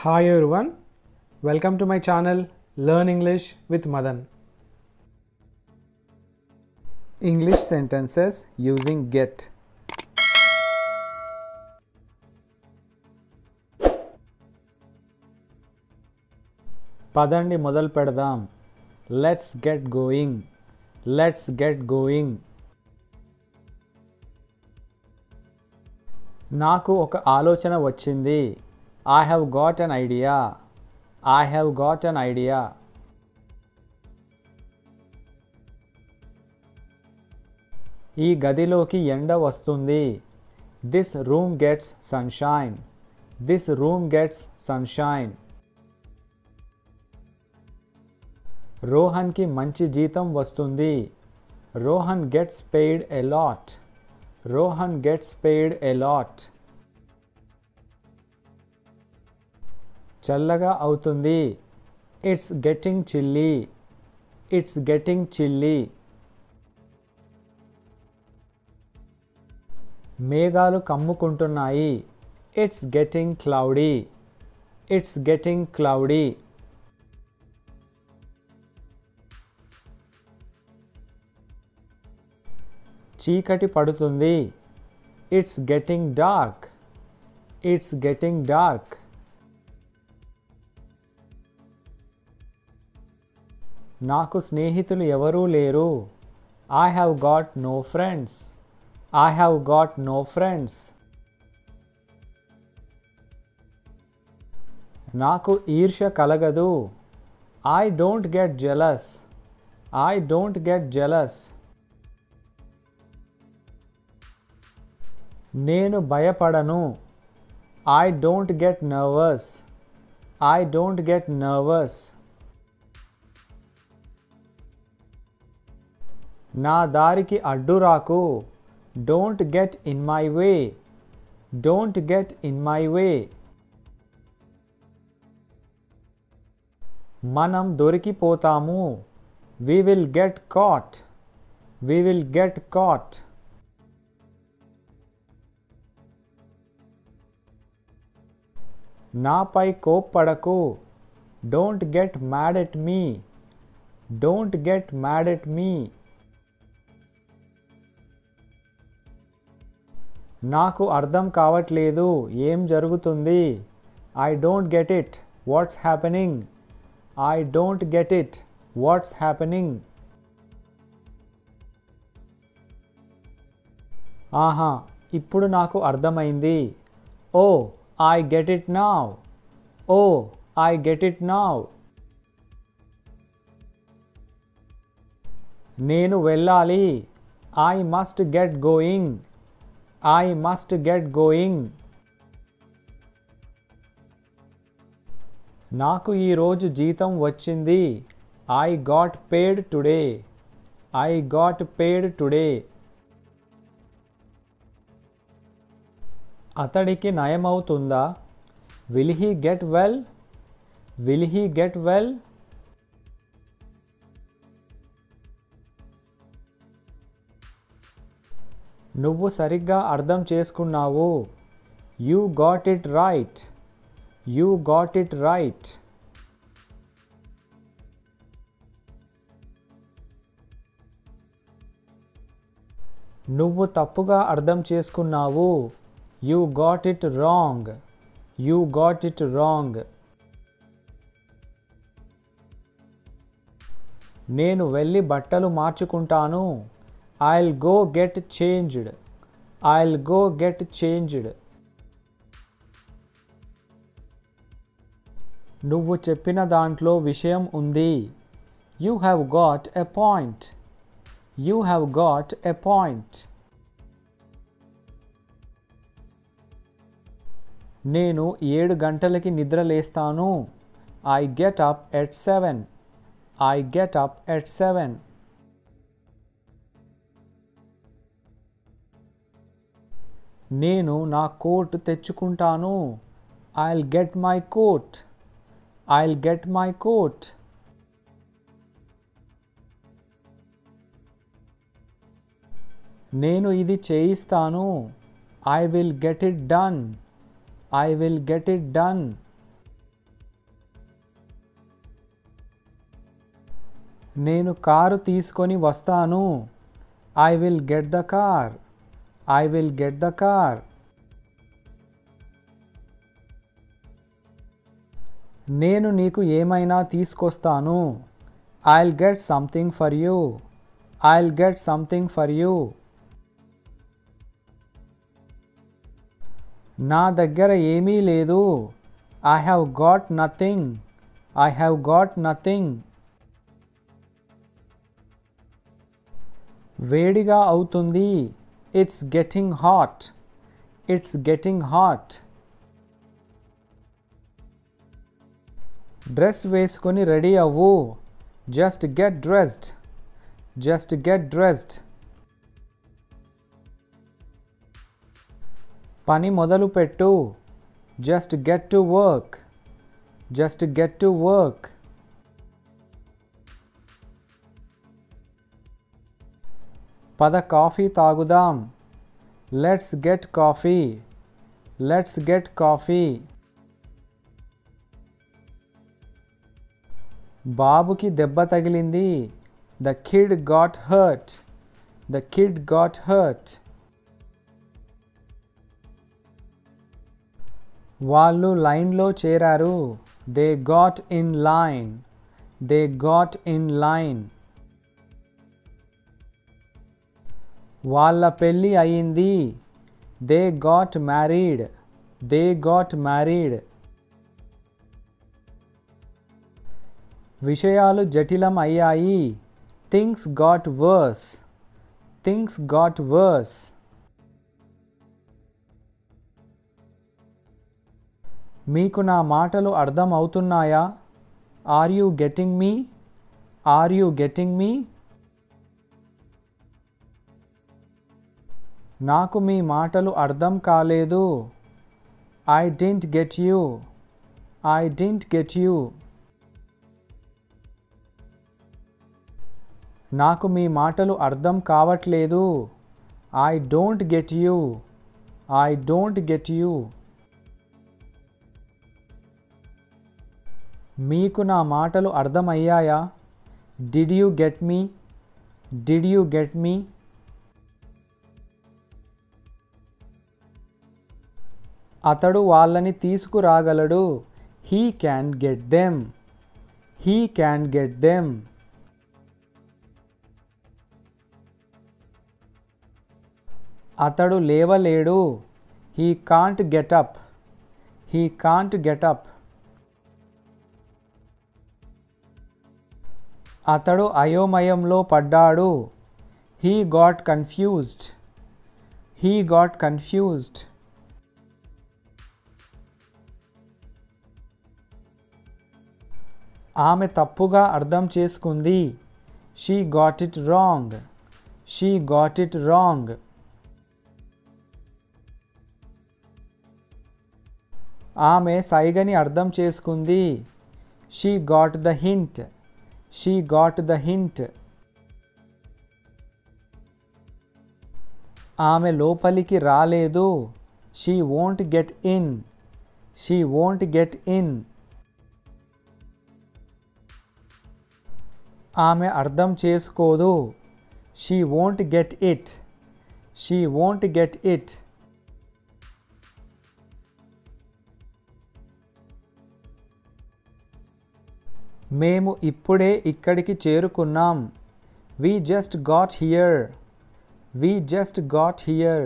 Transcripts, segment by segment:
Hi everyone, welcome to my channel Learn English with Madan. English sentences using get. పదండి మొదలు పెడదాం. Let's get going. Let's get going. నాకు ఒక ఆలోచన వచ్చింది. I have got an idea. I have got an idea. ఈ గదిలోకి ఎండ వస్తుంది. This room gets sunshine. This room gets sunshine. రోహన్కి మంచి జీతం వస్తుంది. Rohan gets paid a lot. Rohan gets paid a lot. చల్లగా అవుతుంది. It's getting chilly. It's getting chilly. మేఘాలు కమ్ముకుంటున్నాయి. It's getting cloudy. It's getting cloudy. చీకటి పడుతుంది. It's getting dark. It's getting dark. నాకు స్నేహితులు ఎవరూ లేరు. I have got no friends. I have got no friends. నాకు ఈర్ష్య కలగదు. I don't get jealous. I don't get jealous. నేను భయపడను. I don't get nervous. I don't get nervous. నా దారికి అడ్డు రాకు. Don't get in my way. Don't get in my way. మనం దొరికిపోతాము. We will get caught. We will get caught. నాపై కోప్పడకు. Don't get mad at me. Don't get mad at me. నాకు అర్థం కావట్లేదు. ఏం జరుగుతుంది? I don't get it. What's happening? I don't get it. What's happening? ఆహా, ఇప్పుడు నాకు అర్థమైంది. Oh, I get it now. Oh, I get it now. నేను వెళ్ళాలి. I must get going. I must get going. నాకు ఈరోజు జీతం వచ్చింది. I got paid today. I got paid today. అతడికి నయమవుతుందా? Will he get well? Will he get well? నువ్వు సరిగ్గా అర్థం చేసుకున్నావు. You got it right. You got it right. నువ్వు తప్పుగా అర్థం చేసుకున్నావు. You got it wrong. You got it wrong. నేను వెళ్ళి బట్టలు మార్చుకుంటాను. I'll go get changed. I'll go get changed. నువ్వు చెప్పిన దాంట్లో విషయం ఉంది. You have got a point. You have got a point. నేను 7 గంటలకి నిద్ర లేస్తాను. I get up at 7. I get up at 7. నేను నా కోట్ తెచ్చుకుంటాను. I'll get my coat. I'll get my coat. నేను ఇది చేయిస్తాను. I will get it done. I will get it done. నేను కారు తీసుకొని వస్తాను. I will get the car. I will get the car. నేను నీకు ఏమైనా తీసుకొస్తాను. I'll get something for you. I'll get something for you. నా దగ్గర ఏమీ లేదు. I have got nothing. I have got nothing. వేడిగా అవుతుంది. It's getting hot. It's getting hot. Dress వేసుకొని రెడీ అవ్వు. Just get dressed. Just get dressed. పని మొదలుపెట్టు. Just get to work. Just get to work. పద కాఫీ తాగుదాం. Let's get coffee. Let's get coffee. బాబుకి దెబ్బ తగిలింది. The kid got hurt. The kid got hurt. వాళ్ళు లైన్లో చేరారు. They got in line. They got in line. వాళ్ళ పెళ్ళి అయింది. They got married. They got married. విషయాలు జటిలం అయ్యాయి. Things got worse. Things got worse. మీకు నా మాటలు అర్థం అవుతున్నాయా? Are you getting me? Are you getting me? నాకు మీ మాటలు అర్థం కాలేదు. I didn't get you. I didn't get you. నాకు మీ మాటలు అర్థం కావట్లేదు. I don't get you. I don't get you. మీకు నా మాటలు అర్థమయ్యాయా? Did you get me? Did you get me? అతడు వాళ్ళని తీసుకురాగలడు. He can get them. He can get them. అతడు లేవలేడు. He can't get up. He can't get up. అతడు అయోమయంలో పడ్డాడు. He got confused. He got confused. ఆమె తప్పుగా అర్థం చేసుకుంది. She got it wrong. She got it wrong. ఆమె సైగని అర్థం చేసుకుంది. She got the hint. She got the hint. ఆమె లోపలికి రాలేదు. She won't get in. She won't get in. ఆమె అర్థం చేసుకోదు. She won't get it. She won't get it. మేము ఇప్పుడే ఇక్కడికి చేరుకున్నాం. We just got here. We just got here.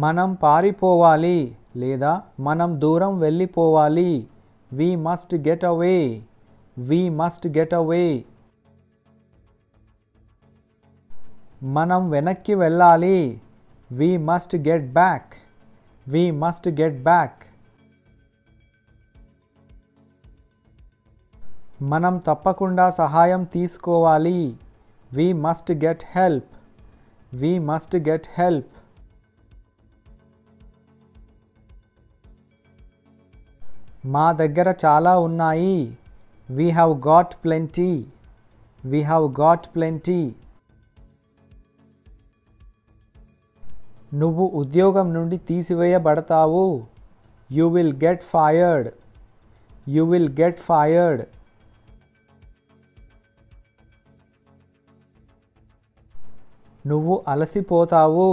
మనం పారిపోవాలి లేదా మనం దూరం వెళ్ళిపోవాలి. We must get away. We must get away. మనం వెనక్కి వెళ్ళాలి. We must get back. We must get back. మనం తప్పకుండా సహాయం తీసుకోవాలి. We must get help. We must get help. మా దగ్గర చాలా ఉన్నాయి. We have got plenty. We have got plenty. నువ్వు ఉద్యోగం నుండి తీసివేయబడతావు. You will get fired. You will get fired. నువ్వు అలసిపోతావు.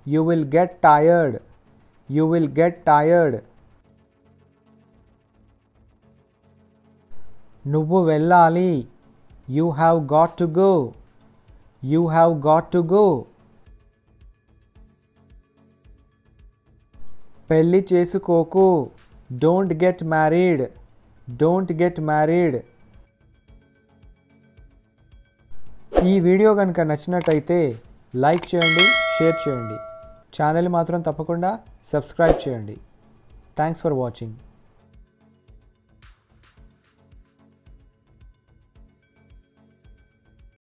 You will get tired. You will get tired. నువ్వు వెళ్ళాలి. You have got to go. You have got to go. పెళ్లి చేసుకోకు. Don't get married. Don't get married. ఈ video కనుక నచ్చినట్టయితే like చేయండి, share చేయండి. ఛానల్ మాత్రం తప్పకుండా సబ్స్క్రైబ్ చేయండి. Thanks for watching.